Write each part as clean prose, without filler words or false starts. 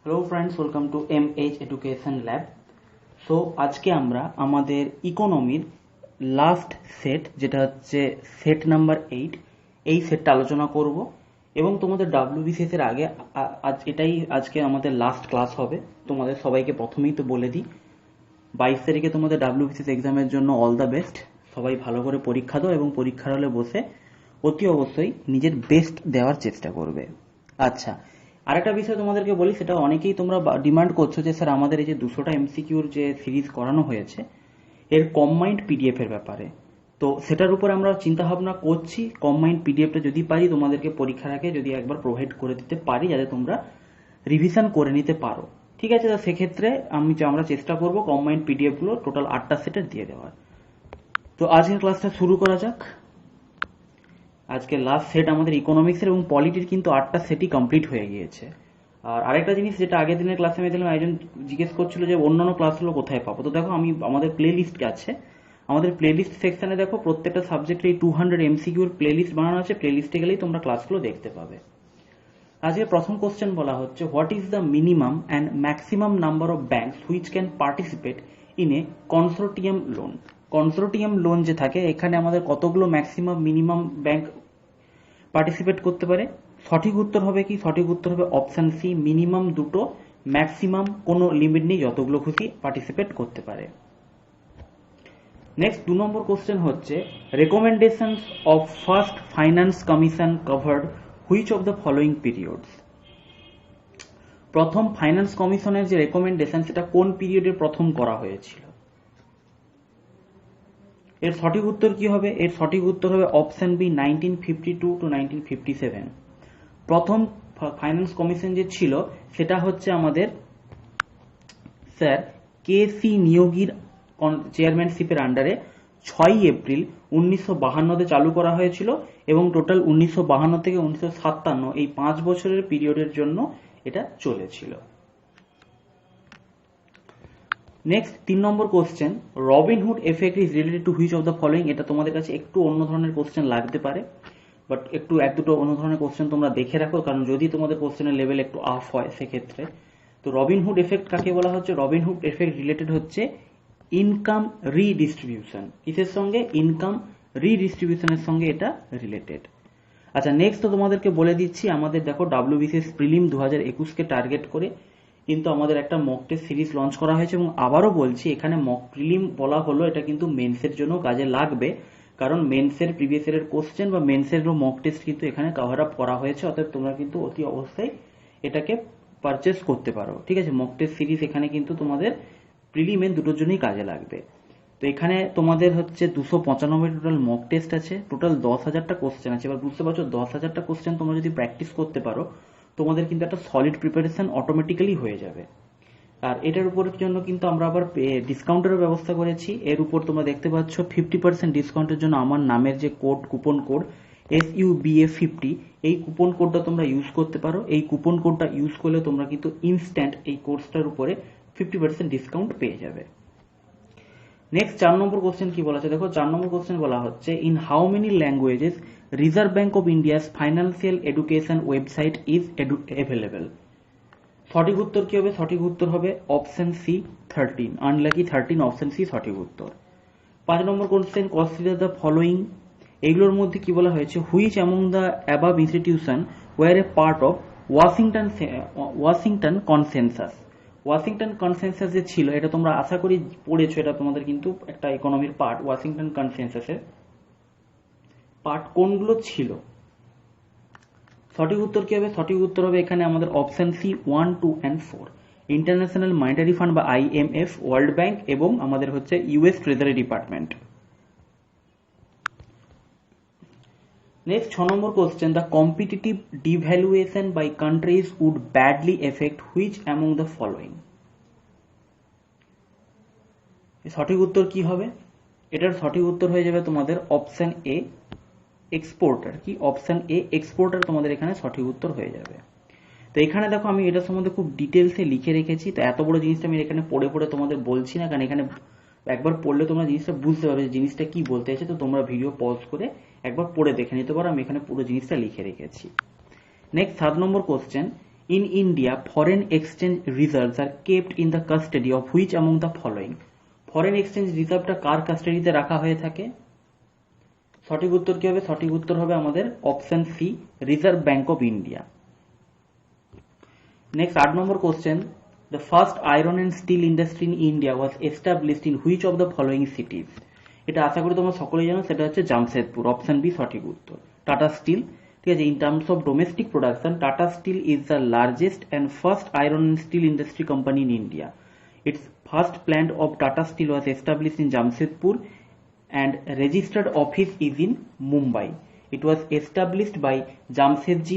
Hello friends, welcome to MH education lab. So আজকে আমরা আমাদের ইকোনমির লাস্ট সেট, যেটা হচ্ছে সেট নাম্বার 8, এই সেটটা আলোচনা করব। এবং তোমাদের WBCS এর আগে এটাই আজকে আমাদের লাস্ট ক্লাস হবে। তোমাদের সবাইকে প্রথমেই তো বলে দিই, 22 তারিখে তোমাদের WBCS এক্সামের জন্য অল দ্য বেস্ট। সবাই ভালো করে পরীক্ষা দাও এবং পরীক্ষার হলে বসে অতি অবশ্যই নিজের বেস্ট দেওয়ার চেষ্টা করবে। আচ্ছা, আরেকটা বিষয় তোমাদেরকে বলি, সেটা অনেকেই তোমরা ডিমান্ড করছো যে স্যার আমাদের এই যে 200টা MCQর যে সিরিজ করানো হয়েছে এর কম্বাইন্ড PDF এর ব্যাপারে। তো সেটার উপর আমরা চিন্তা ভাবনা করছি, কম্বাইন্ড PDFটা যদি পারি তোমাদেরকে পরীক্ষার আগে যদি একবার প্রোভাইড করে দিতে পারি, যাতে তোমরা রিভিশন করে নিতে পারো। ঠিক আছে, তো সেক্ষেত্রে আমরা চেষ্টা করব কম্বাইন্ড PDF গুলো টোটাল 8টা সেটের দিয়ে দেওয়ার। তো আজকের ক্লাসটা শুরু করা যাক। আজকে লাস্ট সেট আমাদের ইকোনমিক্সের এবং পলিটির কিন্তু 8টা সেটই কমপ্লিট হয়ে গিয়েছে। আর আরেকটা জিনিস, যেটা আগের দিনের ক্লাসে আমি দিলাম, একজন জিজ্ঞেস করছিল যে অন্যান্য ক্লাসগুলো কোথায় পাবো। তো দেখো, আমি আমাদের প্লে লিস্ট আছে, আমাদের প্লে লিস্ট সেকশনে দেখো প্রত্যেকটা সাবজেক্টের এই 200 MCQর প্লে লিস্ট বানানো আছে। প্লে লিস্টে গেলেই তোমরা ক্লাসগুলো দেখতে পাবে। আজকে প্রথম কোশ্চেন বলা হচ্ছে, what is the minimum and maximum number of banks which can participate in a consortium loan. Consortium loan যে থাকে, এখানে আমাদের কতগুলো ম্যাক্সিমাম মিনিমাম ব্যাংক পার্টিসিপেট করতে পারে? সঠিক উত্তর হবে কি? সঠিক উত্তর হবে অপশন সি, মিনিমাম দুটো, ম্যাক্সিমাম কোনো লিমিট নেই, যতগুলো খুশি পার্টিসিপেট করতে পারে। নেক্সট 2 নম্বর কোশ্চেন হচ্ছে, recommendations of first finance commission covered which of the following periods. প্রথম ফাইন্যান্স কমিশনের যে রেকমেন্ডেশন, সেটা কোন পিরিয়ডে প্রথম করা হয়েছিল? এর সঠিক উত্তর কি হবে? এর সঠিক উত্তর হবে অপশন বি, 1952 টু 1957। প্রথম ফাইন্যান্স কমিশন যে ছিল সেটা হচ্ছে আমাদের স্যার KC নিয়োগীর চেয়ারম্যানশিপের আন্ডারে 6 এপ্রিল 1952 চালু করা হয়েছিল এবং টোটাল 1952 থেকে 1957 এই 5 বছরের পিরিয়ডের জন্য এটা চলেছিল। Next 3 number question, Robin Hood effect is related to which of the following. এটা তোমাদের কাছে একটু অন্য ধরনের কোশ্চেন লাগতে পারে, বাট একটু এক দুটো অন্য ধরনের কোশ্চেন তোমরা দেখে রাখো, কারণ যদি তোমাদের কোশ্চেনের লেভেল একটু আপ হয় সেক্ষেত্রে। তো রবিনহুড এফেক্ট কাকে বলা হচ্ছে? রবিনহুড এফেক্ট রিলেটেড হচ্ছে ইনকাম রিডিস্ট্রিবিউশন। কিসের সঙ্গে? ইনকাম রিডিস্ট্রিবিউশনের সঙ্গে এটা রিলেটেড। আচ্ছা, নেক্সট তো তোমাদেরকে বলে দিচ্ছি, আমাদের দেখো WBCS প্রিলিম 2021কে টার্গেট করে কিন্তু আমাদের একটা মক টেস্ট সিরিজ লঞ্চ করা হয়েছে। এবং আবারও বলছি, এখানে মক প্রিলিম বলা হলো, এটা কিন্তু মেন্সের জন্য কাজে লাগবে, কারণ মেন্সের প্রিভিয়াস ইয়ারের কোশ্চেন বা মেন্সের মক টেস্ট কিন্তু এখানে কভার আপ করা হয়েছে। অর্থাৎ তোমরা কিন্তু অতি অবস্থায় এটাকে পারচেস করতে পারো। ঠিক আছে, মক টেস্ট সিরিজ এখানে কিন্তু তোমাদের প্রিলিমের দুটোর জন্যই কাজে লাগবে। তো এখানে তোমাদের হচ্ছে 295 টোটাল মক টেস্ট আছে, টোটাল 10,000টা কোশ্চেন আছে। এবার বুঝতে পারছো, 10,000টা কোশ্চেন তোমরা যদি প্র্যাকটিস করতে পারো, তোমাদের কিন্তু একটা সলিড প্রিপারেশন অটোমেটিক্যালি হয়ে যাবে। আর এটার উপর জন্য কিন্তু আমরা আবার ডিসকাউন্টেরও ব্যবস্থা করেছি। এর উপর তোমরা দেখতে পাচ্ছ 50% ডিসকাউন্টের জন্য আমার নামের যে কুপন কোড SUBA50, এই কুপন কোডটা তোমরা ইউজ করতে পারো। এই কুপন কোডটা ইউজ করলে তোমরা কিন্তু ইনস্ট্যান্ট এই কোর্সটার উপরে 50% ডিসকাউন্ট পেয়ে যাবে। নেক্সট 4 নম্বর কোশ্চেন কি বলা আছে দেখো। 4 নম্বর কোশ্চেন বলা হচ্ছে, in how many languages reserve bank of India's financial education website is available. সঠিক উত্তর কি হবে? সঠিক উত্তর হবে option C, 13। Unlucky 13, option C সঠিক উত্তর। 5 number question, consider the following. এইগুলোর মধ্যে কি বলা হয়েছে? Which among the above institution were a part of Washington consensus. Washington consensus যে ছিল, এটা তোমরা আশা করি পড়েছো, এটা তোমাদের কিন্তু একটা ইকোনমির পার্ট। ওয়াশিংটন কনসেনসাসের পার্ট কোনগুলো ছিল? সঠিক উত্তর কি হবে? সঠিক উত্তর হবে এখানে আমাদের option C, 1, 2 and 4। International monetary fund বা IMF, ওয়ার্ল্ড ব্যাংক এবং আমাদের হচ্ছে US treasury department. Next 6 number question, the competitive devaluation by countries would badly affect which among the following. সঠিক উত্তর কি হবে? এটার সঠিক উত্তর হয়ে যাবে তোমাদের অপশন এ, এক্সপোর্টার। কি? অপশন এ, এক্সপোর্টার তোমাদের এখানে সঠিক উত্তর হয়ে যাবে। তো এখানে দেখো, আমি এটার সম্বন্ধে খুব ডিটেলসে লিখে রেখেছি। তো এত বড় জিনিসটা আমি এখানে পড়ে পড়ে তোমাদের বলছি না, কারণ এখানে একবার পড়লে তোমরা জিনিসটা বুঝতে পারবে যে জিনিসটা কি বলতে চাইছে। তো তোমরা ভিডিও পজ করে একবার পড়ে দেখে নিতে পারো, আমি এখানে পুরো জিনিসটা লিখে রেখেছি। Next 7 number question, In India, foreign exchange reserves are kept in the custody of which among the following? Foreign exchange রিজার্ভটা কার কাস্টাডিতে রাখা হয়ে থাকে? সঠিক উত্তর কি হবে? সঠিক উত্তর হবে আমাদের option C, reserve bank of India. Next 8 number question, the first iron and steel industry in India was established in which of the following cities? এটা আশা করি তোমরা সকলেই জানো, সেটা হচ্ছে জামশেদপুর। অপশন বি সঠিক উত্তর। টাটা স্টিল, ঠিক আছে, in terms of domestic production Tata steel is the largest and first iron and steel industry company in India. Its first plant of Tata Steel was established in Jamshedpur and registered office is in Mumbai. It was established by Jamshedji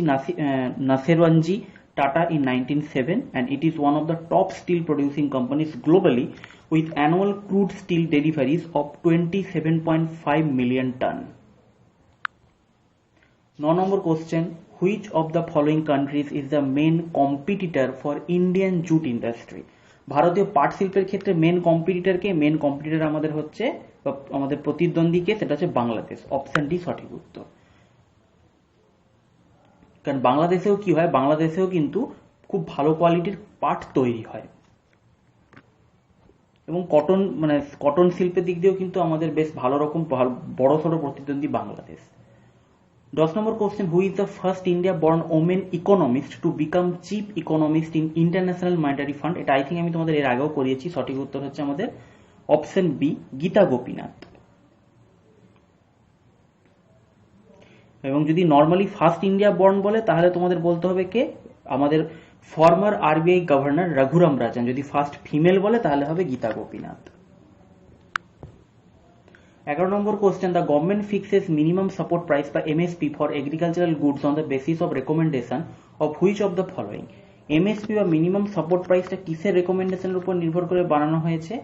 Naseerwanji Tata in 1907 and it is one of the top steel producing companies globally with annual crude steel deliveries of 27.5 million ton. 9 number question, which of the following countries is the main competitor for Indian jute industry? ভারতীয় পাট শিল্পের ক্ষেত্রে main competitor আমাদের হচ্ছে, আমাদের প্রতিদ্বন্দ্বীকে, সেটা হচ্ছে Bangladesh. Option D সঠিক উত্তর। কারণ বাংলাদেশেও কি হয়, বাংলাদেশেও কিন্তু খুব ভালো কোয়ালিটির পাট তৈরি হয় এবং কটন শিল্পের দিক দিয়েও কিন্তু আমাদের বেশ ভালো রকম বড় সড়ো প্রতিদ্বন্দ্বী বাংলাদেশ। 10 নম্বর question, who is the first India born women economist to become chief economist in International monetary Fund? এটা আই থিঙ্ক আমি তোমাদের এর আগেও করিয়েছি। সঠিক উত্তর হচ্ছে আমাদের অপশন বি, গীতা গোপীনাথ। এবং যদি নর্মালি ফার্স্ট ইন্ডিয়া বর্ন বলে তাহলে তোমাদের বলতে হবে কে? আমাদের former RBI governor Raghuram Rajan. যদি ফার্স্ট ফিমেল বলে তাহলে হবে গীতা গোপীনাথ। 11 নম্বর question, the government fixes minimum support price বা MSP for agricultural goods on the basis of recommendation of which of the following? MSP বা মিনিমাম সাপোর্ট প্রাইসটা কিসের রেকমেন্ডেশনের উপর নির্ভর করে বানানো হয়েছে?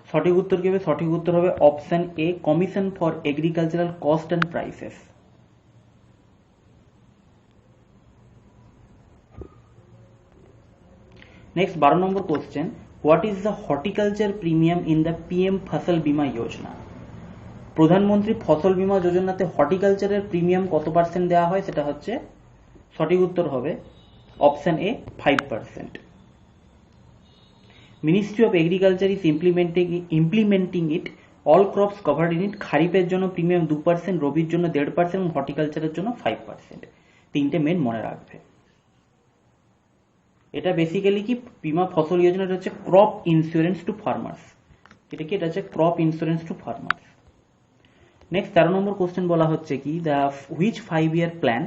সঠিক উত্তর কি হবে? সঠিক উত্তর হবে option A, commission for agricultural cost and prices. Next 12 number question, what is the horticulture premium in the PM ফসল বীমা যোজনা? প্রধানমন্ত্রী ফসল বীমা যোজনাতে হর্টিকালচারের প্রিমিয়াম কত পার্সেন্ট দেওয়া হয়? সেটা হচ্ছে, সঠিক উত্তর হবে option A, 5%। Ministry of agriculture is implementing it, all crops covered in it. খারিফের জন্য প্রিমিয়াম 2%, রবির জন্য 1.5% এবং হর্টিকালচারের জন্য 5%। তিনটে মেন মনে রাখবে। এটা বেসিক্যালি কি, বীমা ফসল যোজনাটা হচ্ছে ক্রপ ইন্স্যুরেন্স টু ফার্মার্স। এটা কি? এটা হচ্ছে crop insurance to farmers. Next 13 number question বলা হচ্ছে কি, the which 5-year plan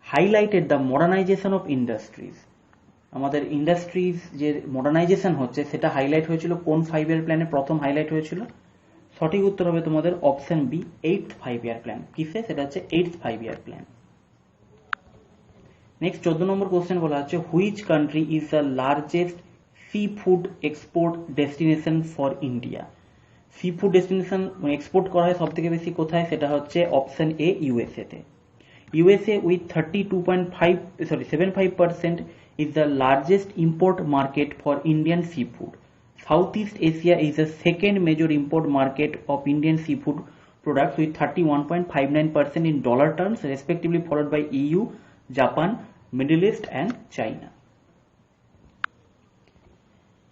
highlighted the modernization of industries? আমাদের ইন্ডাস্ট্রিজ যে মডার্নাইজেশন হচ্ছে সেটা হাইলাইট হয়েছিল কোন 5-year প্ল্যানে? প্রথম হাইলাইট হয়েছিল, সঠিক উত্তর হবে তোমাদের option B, 8th 5-year plan. কিসে? সেটা হচ্ছে 8th 5-year প্ল্যান। নেক্সট 14 নম্বর কোশ্চেন বলা হচ্ছে, which country is the largest sea food export destination for India? Sea food destination export করা হয় সব থেকে বেশি কোথায়? সেটা হচ্ছে অপশন এ, ইউএসএ তে। USA with 32.75% is the largest import market for Indian seafood. Southeast Asia is the second major import market of Indian seafood products with 31.59% in dollar terms, respectively followed by EU, Japan, Middle East and China.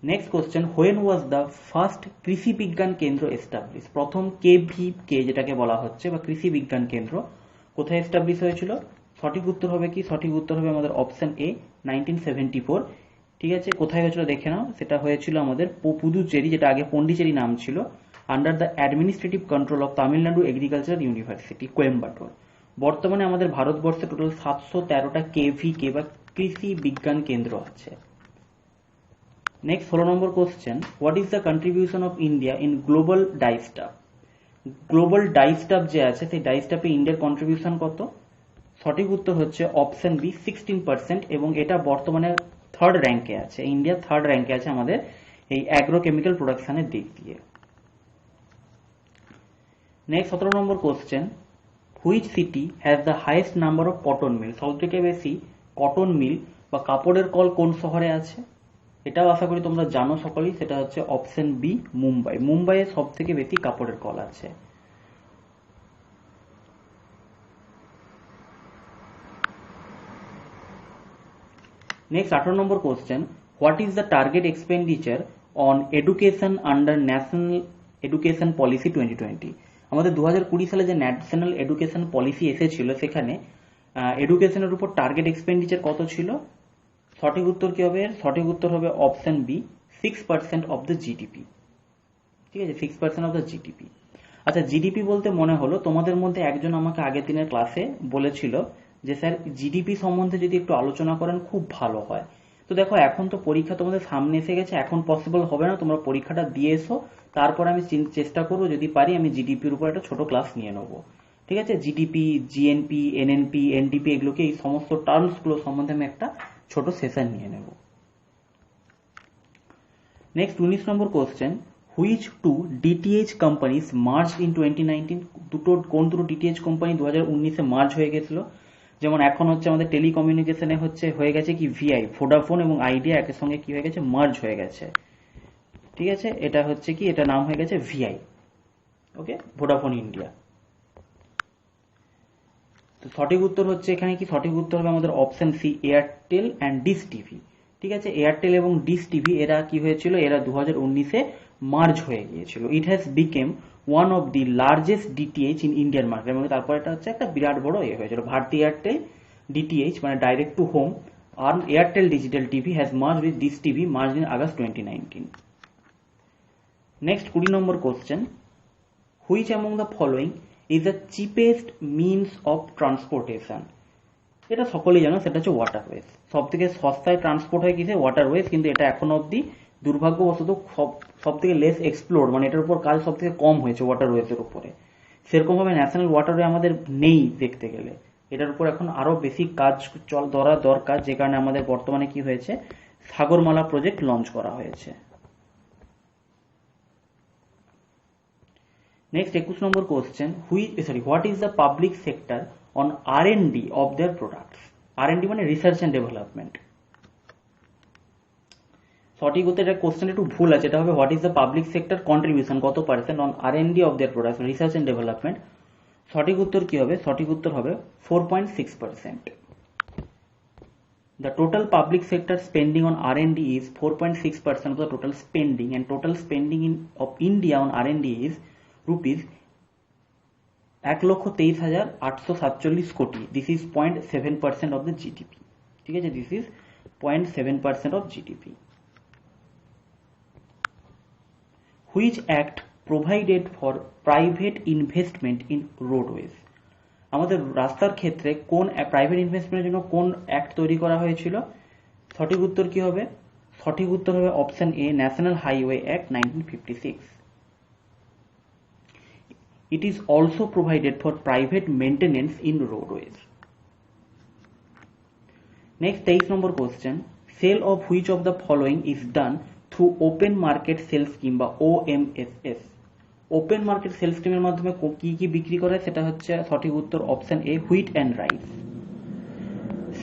Next question, when was the first কৃষি বিজ্ঞান কেন্দ্র established? প্রথম KVK যেটাকে বলা হচ্ছে বা কৃষি বিজ্ঞান কেন্দ্র কোথায় এস্টাবলিশ হয়েছিল? সঠিক উত্তর হবে কি? সঠিক উত্তর হবে আমাদের অপশন এ, 1974। ঠিক আছে, কোথায় হয়েছিল দেখে নাও। সেটা হয়েছিল আমাদের পুদুচেরি, যেটা আগে পন্ডিচেরি নাম ছিল, under the administrative control of Tamil Nadu agricultural university, Coimbatore. বর্তমানে আমাদের ভারতবর্ষে টোটাল 713টা কেভিকে বা কৃষি বিজ্ঞান কেন্দ্র আছে। নেক্সট 16 নম্বর question, what is the contribution of India in global dyestuff? Global dyestuff যে আছে সেই ডাইস্টাফে ইন্ডিয়ার কন্ট্রিবিউশন কত? সঠিক উত্তর হচ্ছে অপশন বি, 16%। এবং এটা বর্তমানে 3rd র্যাঙ্কে আছে। ইন্ডিয়া 3rd র্যাঙ্কে আছে আমাদের এই অ্যাগ্রোকেমিক্যাল প্রোডাকশনের দিক দিয়ে। Next 17 number question, which city has the highest number of cotton mill? সব থেকে বেশি কটন মিল বা কাপড়ের কল কোন শহরে আছে? এটাও আশা করি তোমরা জানো সকলেই, সেটা হচ্ছে অপশন বি, মুম্বাই। মুম্বাইয়ে সব থেকে বেশি কাপড়ের কল আছে। Next 18 number question, what is the target expenditure on education under national education policy 2020? আমাদের 2020 সালে যে ন্যাশনাল এডুকেশন পলিসি এসেছিল সেখানে এডুকেশনের উপর টার্গেট এক্সপেন্ডিচার কত ছিল? সঠিক উত্তর কি হবে? সঠিক উত্তর হবে option B, 6% of the GDP. ঠিক আছে, 6% অফ দ্য জিডিপি। আচ্ছা, জিডিপি বলতে মনে হলো তোমাদের মধ্যে একজন আমাকে আগের দিনের ক্লাসে বলেছিল যে স্যার জিডিপি সম্বন্ধে যদি একটু আলোচনা করেন খুব ভালো হয়। তো দেখো, এখন তো পরীক্ষা তোমাদের সামনে এসে গেছে, এখন পসিবল হবে না, তোমরা পরীক্ষাটা দিয়ে এসো, তারপর আমি চেষ্টা করবো যদি পারি আমি জিডিপির উপর একটা ছোট ক্লাস নিয়ে নেবো। ঠিক আছে, জিডিপি, জিএনপি, এনএনপি, এনডিপি, এগুলোকে এই সমস্ত টার্মসগুলো সম্বন্ধে আমি একটা ছোট সেশন নিয়ে নেব। Next 19 number question, which two DTH companies merge in 2019? কোন দুটো ডিটিএইচ কোম্পানি 2019-এ মার্জ হয়ে গেছিল? যেমন এখন হচ্ছে আমাদের টেলিকমিউনিকেশনে হয়ে গেছে কি ভিআই, ভোডাফোন এবং আইডিয়া একের সঙ্গে কি হয়ে গেছে, মার্জ হয়ে গেছে। ঠিক আছে, এটা হচ্ছে কি, এটা নাম হয়ে গেছে ভিআই। ওকে, ভোডাফোন ইন্ডিয়া। তো সঠিক উত্তর হচ্ছে এখানে কি, সঠিক উত্তর হবে আমাদের option C, Airtel and dish TV. ঠিক আছে, এয়ারটেল এবং ডিশ টিভি এরা কি হয়েছিল, এরা 2019-এ মার্জ হয়ে গিয়েছিল। It has become one of the largest DTH in Indian market. এবং তারপর এটা হচ্ছে একটা বিরাট বড় হয়েছিল। ভারতী এয়ারটেল ডিটিএইচ মানে ডাইরেক্ট টু হোম আর Airtel digital TV has merge with dish TV, merge in August 2019। Next 20 number question, which among the following is the cheapest means of transportation? এটা সকলেই জানো, সেটা হচ্ছে ওয়াটারওয়েজ। সব থেকে সস্তায় ট্রান্সপোর্ট হয় কিসে, ওয়াটারওয়েজ। কিন্তু এটা এখনো অব্দি দুর্ভাগ্যবশত সব থেকে লেস এক্সপ্লোর, মানে এটার উপর কাজ সব থেকে কম হয়েছে ওয়াটারওয়েজের উপরে। সেরকম ভাবে ন্যাশনাল ওয়াটারওয়ে আমাদের নেই দেখতে গেলে, এটার উপর এখন আরো বেশি কাজ দরকার, যে কারণে আমাদের বর্তমানে কি হয়েছে, সাগরমালা প্রজেক্ট লঞ্চ করা হয়েছে। Next 21 number question, what is the public sector on R&D of their products? R&D মানে রিসার্চ অ্যান্ড ডেভেলপমেন্ট। সঠিক উত্তর, এটা কোশ্চেন একটু ভুল আছে, এটা হবে what is the public sector contribution, কত percent on R&D of their products, research and development. সঠিক উত্তর কি হবে, সঠিক উত্তর হবে 4.6%। The total public sector spending on R&D is 4.6% of the total spending, and total spending of India on R&D is rupees 1,23,847 কোটি। This is 0.7% of the GDP. ঠিক আছে, this is 0.7% of GDP. Which act provided for private investment in roadways? আমাদের রাস্তার ক্ষেত্রে কোন private ইনভেস্টমেন্টের জন্য কোন অ্যাক্ট তৈরি করা হয়েছিল? সঠিক উত্তর কি হবে, সঠিক উত্তর হবে option A, national highway act 1956। It is also provided for private maintenance in roadways. Next 23 number question, sale of which of the following is done through open market sales scheme বা OMSS? ওপেন মার্কেট সেল স্কিমের মাধ্যমে কি কি বিক্রি করে, সেটা হচ্ছে সঠিক উত্তর option A, wheat and rice.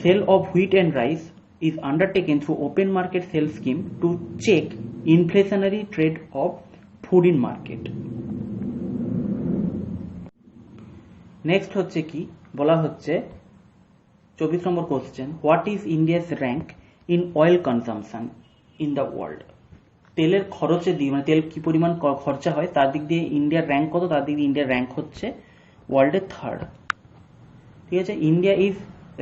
Sale of wheat and rice is undertaken through open market sale scheme to check inflationary trade of food in market. Next হচ্ছে কি, বলা হচ্ছে 24 নম্বর question, what is India's rank in oil consumption in the world? তেলের খরচের দিক, মানে তেল কি পরিমাণ খরচা হয় তার দিক দিয়ে ইন্ডিয়ার র্যাঙ্ক কত, তার দিক দিয়ে ইন্ডিয়ার র্যাঙ্ক হচ্ছে ওয়ার্ল্ডের 3rd। ঠিক আছে, India is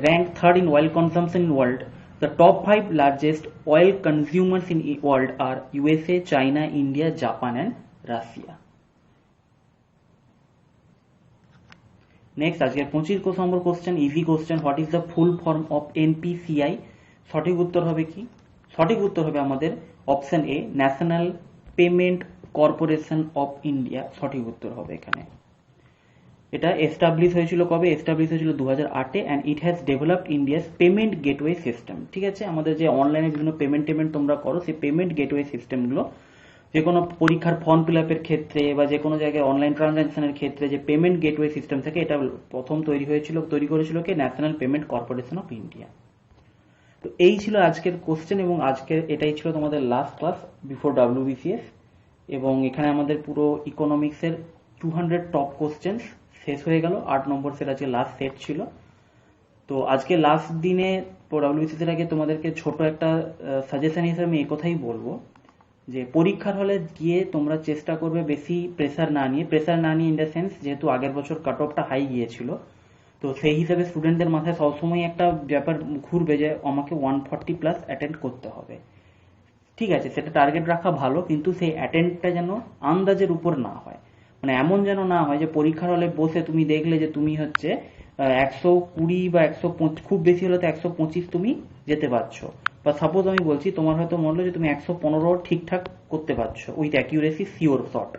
rank 3rd in oil consumption in world. The top 5 largest oil consumers in world আর USA, China, India, Japan and Russia. Next আজকের 25 নম্বর question, easy question, what is the full form of NPCI? সঠিক উত্তর হবে কি, সঠিক উত্তর হবে আমাদের option A, National Payment Corporation of India. সঠিক উত্তর হবে এখানে। এটা এস্টাবলিশ হয়েছিল কবে, এস্টাবলিশ হয়েছিল 2008-এ, and it has developed India's payment gateway system. ঠিক আছে, আমাদের যে অনলাইনে বিভিন্ন পেমেন্ট তোমরা করো, সেই পেমেন্ট গেটওয়ে সিস্টেমগুলো যে কোনো পরীক্ষার ফর্ম ফিল আপের ক্ষেত্রে বা যে কোনো জায়গায় অনলাইন ট্রানজাকশনের ক্ষেত্রে যে পেমেন্ট গেটওয়ে সিস্টেম থাকে, এটা প্রথম তৈরি করেছিল কে, National Payment Corporation of India. তো এই ছিল আজকের কোশ্চেন, এবং আজকের এটাই ছিল তোমাদের লাস্ট ক্লাস বিফোর WBCS। এবং এখানে আমাদের পুরো তো আজকে লাস্ট দিনে ডাব্লিউবিসিএস এর আগে তোমাদেরকে ছোট একটা সাজেশন হিসেবে আমি এই কথাই বলবো যে পরীক্ষার হলে গিয়ে তোমরা চেষ্টা করবে বেশি প্রেসার না নিয়ে ইন দ্য সেন্স যেহেতু আগের বছর কাট অফটা হাই গিয়েছিল, তো সেই হিসেবে স্টুডেন্টদের মাথায় সবসময় একটা ব্যাপার ঘুরবে যে আমাকে 140 প্লাস অ্যাটেন্ড করতে হবে। ঠিক আছে, সেটা টার্গেট রাখা ভালো, কিন্তু সেই অ্যাটেন্ডটা যেন আন্দাজের উপর না হয়, মানে এমন যেন না হয় যে পরীক্ষার হলে বসে তুমি দেখলে যে তুমি হচ্ছে 120 বা 125, খুব বেশি হলে তো 125 তুমি যেতে পারছো, বা সাপোজ আমি বলছি তোমার হয়তো মনে হলো যে তুমি 115 ঠিকঠাক করতে পারছো উইথ অ্যাকিউরেসি শিওর শট,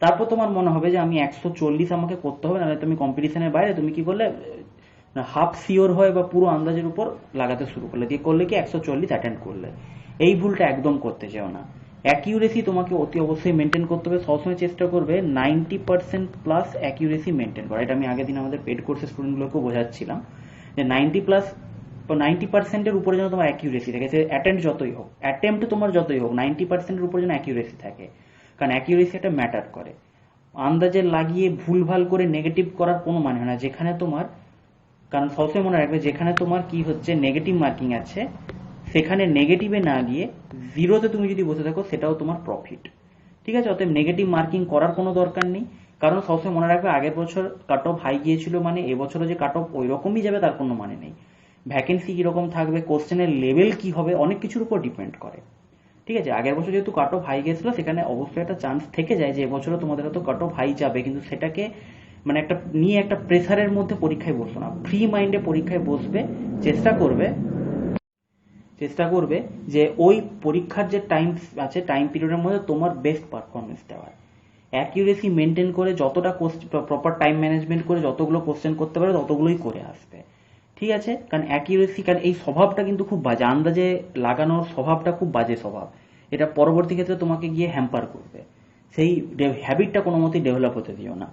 তারপর তোমার মনে হবে যে আমি 140 আমাকে করতে হবে, নাহলে তুমি কম্পিটিশনের বাইরে তুমি কি করলে হাফ শিওর হয় বা পুরো আন্দাজের উপর লাগাতে শুরু করলে, দিয়ে করলে কি 140 অ্যাটেন্ড করলে। এই ভুলটা একদম করতে যেও না। অ্যাকিউরেসি তোমাকে অতি অবশ্যই মেনটেন করতে হবে, সবসময় চেষ্টা করবে 90% প্লাস অ্যাকিউরেসি মেনটেন করা। এটা আমি আগের দিন আমাদের পেড কোর্সের স্টুডেন্টগুলোকেও বোঝাচ্ছিলাম যে 90%-এর উপরে যেন তোমার অ্যাকিউরেসি থাকে, সে অ্যাটেম্প যতই হোক, অ্যাটেম্প্ট তোমার যতই হোক 90%-এর উপরে যেন অ্যাকিউরেসি থাকে, কারণ অ্যাকিউরেসি একটা ম্যাটার করে। আন্দাজে লাগিয়ে ভুলভাল করে নেগেটিভ করার কোনো মানে হয় না, যেখানে তোমার, কারণ সবসময় মনে রাখবে যেখানে তোমার কি হচ্ছে নেগেটিভ মার্কিং আছে, সেখানে নেগেটিভে না গিয়ে জিরোতে তুমি যদি বসে থাকো সেটাও তোমার প্রফিট। ঠিক আছে, অতএব নেগেটিভ মার্কিং করার কোনো দরকার নেই, কারণ সবসময় মনে রাখবে আগের বছর কাট অফ হাই গিয়েছিল মানে এবছরও যে কাট অফ ওই রকমই যাবে তার কোনো মানে নেই। ভ্যাকেন্সি কিরকম থাকবে, কোশ্চেনের লেভেল কি হবে, অনেক কিছুর উপর ডিপেন্ড করে। ঠিক আছে, আগের বছর যেহেতু কাট অফ হাই গেছিল সেখানে অবশ্যই একটা চান্স থেকে যায় যে এবছরও তোমাদের হয়তো কাট অফ হাই যাবে, কিন্তু সেটাকে মানে একটা নিয়ে একটা প্রেসারের মধ্যে পরীক্ষায় বসো না, ফ্রি মাইন্ডে পরীক্ষায় বসবে, চেষ্টা করবে যে ওই পরীক্ষার যে টাইম আছে টাইম পিরিয়ডের মধ্যে তোমার বেস্ট পারফরমেন্স দেওয়ার, অ্যাকিউরেসি মেনটেন করে যতটা প্রপার টাইম ম্যানেজমেন্ট করে যতগুলো কোশ্চেন করতে পারে ততগুলোই করে আসবে। ঠিক আছে, কারণ অ্যাকিউরেসি, কারণ এই স্বভাবটা কিন্তু খুব বাজে, আন্দাজে লাগানোর স্বভাবটা খুব বাজে স্বভাব, এটা পরবর্তী ক্ষেত্রে তোমাকে গিয়ে হ্যাম্পার করবে। সেই হ্যাবিটটা কোনো মতেই ডেভেলপ হতে দিও না,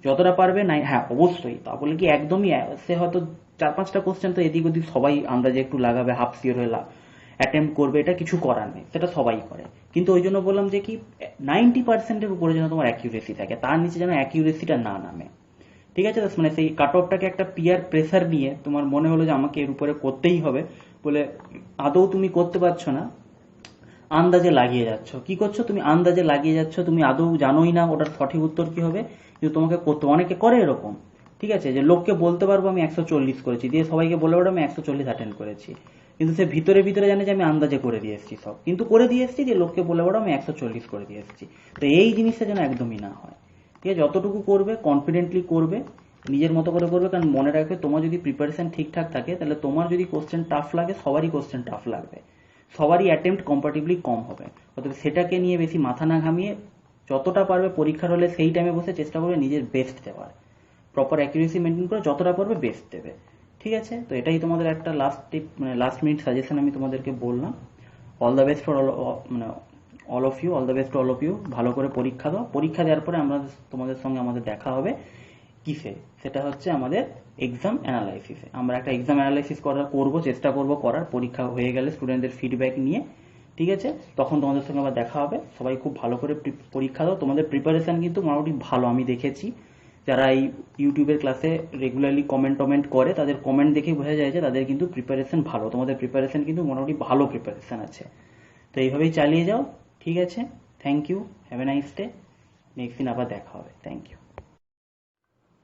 যতটা পারবে নাই। হ্যাঁ অবশ্যই, তা বলে কি একদমই সে হয়তো 4-5টা কোশ্চেন তো এদিক ওদিক সবাই আন্দাজে একটু লাগাবে, হাফ সিওর হয়ে অ্যাটেম্প করবে, এটা কিছু করার নেই, সেটা সবাই করে, কিন্তু ওই জন্য বললাম যে কি 90%-এর উপরে যেন তোমার অ্যাকিউরেসি থাকে, তার নিচে যেন অ্যাকিউরেসিটা না নামে। ঠিক আছে, মানে সেই কাট অফটাকে একটা পিয়ার প্রেসার নিয়ে তোমার মনে হলো যে আমাকে এর উপরে করতেই হবে বলে আদৌ তুমি করতে পারছো না, আন্দাজে লাগিয়ে যাচ্ছ। কি করছো তুমি? আন্দাজে লাগিয়ে যাচ্ছ, তুমি আদৌ জানোই না ওটার সঠিক উত্তর কি হবে, কিন্তু তোমাকে করতে, অনেকে করে এরকম। ঠিক আছে, যে লোককে বলতে পারবো আমি 140 করেছি, দিয়ে সবাইকে বলে ওটা আমি 140 অ্যাটেন্ড করেছি, কিন্তু সে ভিতরে ভিতরে জানে যে আমি আন্দাজে করে দিয়ে এসেছি সব, কিন্তু করে দিয়ে এসেছি যে লোককে বলে ওটা আমি 140 করে দিয়ে এসেছি। তো এই জিনিসটা যেন একদমই না হয়। ঠিক আছে, যতটুকু করবে কনফিডেন্টলি করবে, নিজের মতো করে করবে, কারণ মনে রাখবে তোমার যদি প্রিপারেশন ঠিকঠাক থাকে তাহলে তোমার যদি কোশ্চেন টাফ লাগে সবারই কোশ্চেন টাফ লাগবে, সবারই অ্যাটেম্প্ট কম্পারেটিভলি কম হবে। অতএব সেটাকে নিয়ে বেশি মাথা না ঘামিয়ে যতটা পারবে পরীক্ষার হলে সেই টাইমে বসে চেষ্টা করবে নিজের বেস্ট দেওয়ার, প্রপার অ্যাকিউরেসি মেনটেন করে যতটা পারবে বেস্ট দেবে। ঠিক আছে, তো এটাই তোমাদের একটা লাস্ট টিপ, মানে লাস্ট মিনিট সাজেশন আমি তোমাদেরকে বললাম। অল দ্য বেস্ট ফর মানে অল অফ ইউ, ভালো করে পরীক্ষা দাও। পরীক্ষা দেওয়ার পরে আমরা তোমাদের সঙ্গে আমাদের দেখা হবে কিসে, সেটা হচ্ছে আমাদের এক্সাম অ্যানালাইসিসে। আমরা একটা এক্সাম অ্যানালাইসিস করবো, চেষ্টা করবো করার, পরীক্ষা হয়ে গেলে স্টুডেন্টদের ফিডব্যাক নিয়ে। ঠিক আছে, তখন তোমাদের সঙ্গে আবার দেখা হবে। সবাই খুব ভালো করে পরীক্ষা দাও, তোমাদের প্রিপারেশন কিন্তু মোটামুটি ভালো আমি দেখেছি। যারা এই ইউটিউবের ক্লাসে রেগুলারলি কমেন্ট করে তাদের কমেন্ট দেখে বোঝা যায় যে তাদের কিন্তু প্রিপারেশন ভালো, তোমাদের প্রিপারেশন কিন্তু মোটামুটি ভালো প্রিপারেশন আছে। তো এইভাবেই চালিয়ে যাও। ঠিক আছে, thank you, have a nice day, next দিন আবার দেখা হবে। Thank you.